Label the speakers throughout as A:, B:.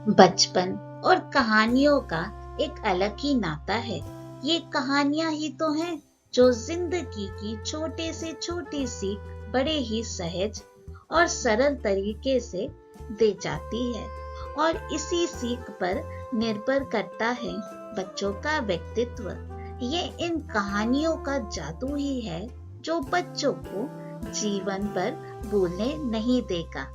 A: बचपन और कहानियों का एक अलग ही नाता है। ये कहानियां ही तो हैं जो जिंदगी की छोटे से छोटी सी बड़े ही सहज और सरल तरीके से दे जाती है और इसी सीख पर निर्भर करता है बच्चों का व्यक्तित्व। ये इन कहानियों का जादू ही है जो बच्चों को जीवन पर भूलने नहीं देगा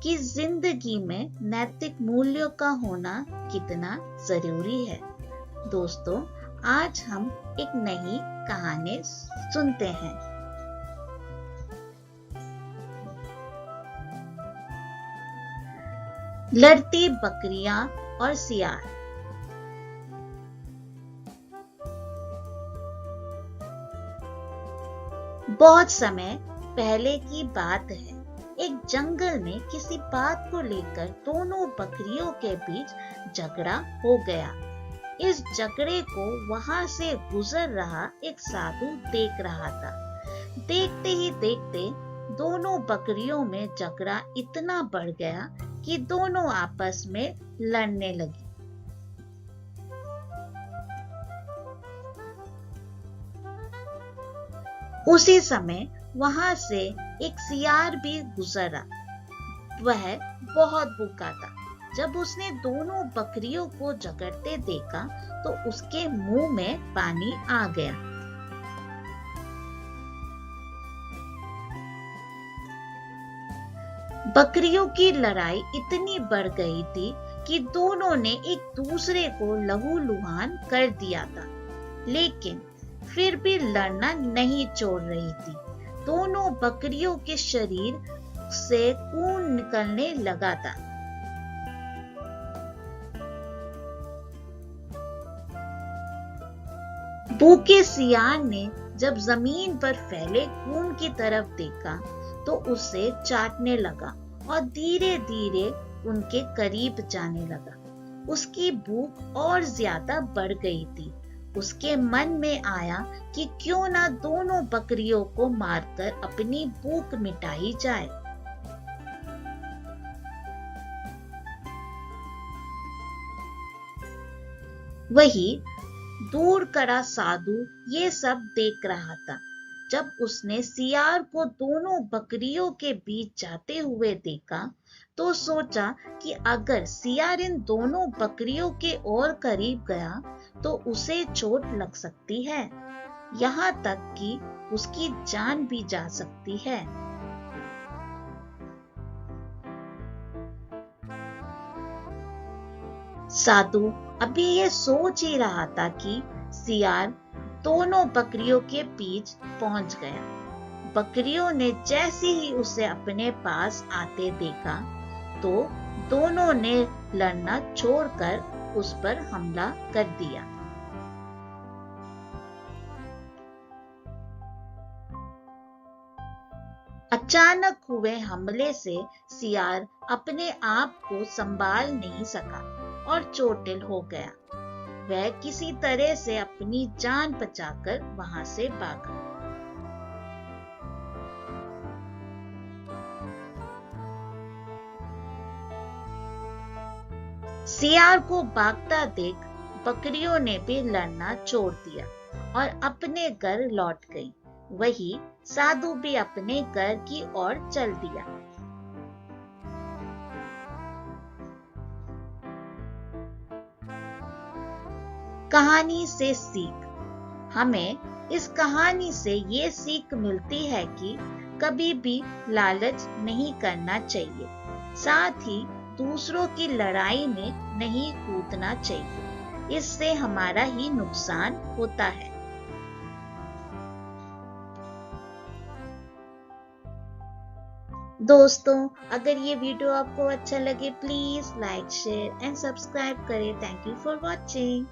A: कि जिंदगी में नैतिक मूल्यों का होना कितना जरूरी है। दोस्तों, आज हम एक नई कहानी सुनते हैं। लड़ती बकरियां और सियार। बहुत समय पहले की बात है। एक जंगल में किसी बात को लेकर दोनों बकरियों के बीच झगड़ा हो गया। इस झगड़े को वहां से गुजर रहा एक साधु देख रहा था। देखते ही देखते दोनों बकरियों में झगड़ा इतना बढ़ गया कि दोनों आपस में लड़ने लगी। उसी समय वहां से एक सियार भी गुजरा। वह बहुत भूखा था। जब उसने दोनों बकरियों को झगड़ते देखा तो उसके मुंह में पानी आ गया। बकरियों की लड़ाई इतनी बढ़ गई थी कि दोनों ने एक दूसरे को लहूलुहान कर दिया था, लेकिन फिर भी लड़ना नहीं छोड़ रही थी। दोनों बकरियों के शरीर से खून निकलने लगा था। भूखे सियार ने जब जमीन पर फैले खून की तरफ देखा तो उसे चाटने लगा और धीरे धीरे उनके करीब जाने लगा। उसकी भूख और ज्यादा बढ़ गई थी। उसके मन में आया कि क्यों ना दोनों बकरियों को मारकर अपनी भूख मिटाई जाए। वही दूर खड़ा साधु ये सब देख रहा था। जब उसने सियार को दोनों बकरियों के बीच जाते हुए देखा तो सोचा कि अगर सियार इन दोनों बकरियों के और करीब गया तो उसे चोट लग सकती है, यहाँ तक कि उसकी जान भी जा सकती है। साधु अभी ये सोच ही रहा था कि सियार दोनों बकरियों के बीच पहुंच गया। बकरियों ने जैसे ही उसे अपने पास आते देखा तो दोनों ने लड़ना छोड़कर उस पर हमला कर दिया। अचानक हुए हमले से सियार अपने आप को संभाल नहीं सका और चोटिल हो गया। वह किसी तरह से अपनी जान बचाकर वहां से भागा। सियार को भागता देख बकरियों ने भी लड़ना छोड़ दिया और अपने घर लौट गई। वही साधु भी अपने घर की ओर चल दिया। कहानी से सीख। हमें इस कहानी से ये सीख मिलती है कि कभी भी लालच नहीं करना चाहिए, साथ ही दूसरों की लड़ाई में नहीं कूदना चाहिए। इससे हमारा ही नुकसान होता है। दोस्तों, अगर ये वीडियो आपको अच्छा लगे please like, share and subscribe करें। Thank you for watching.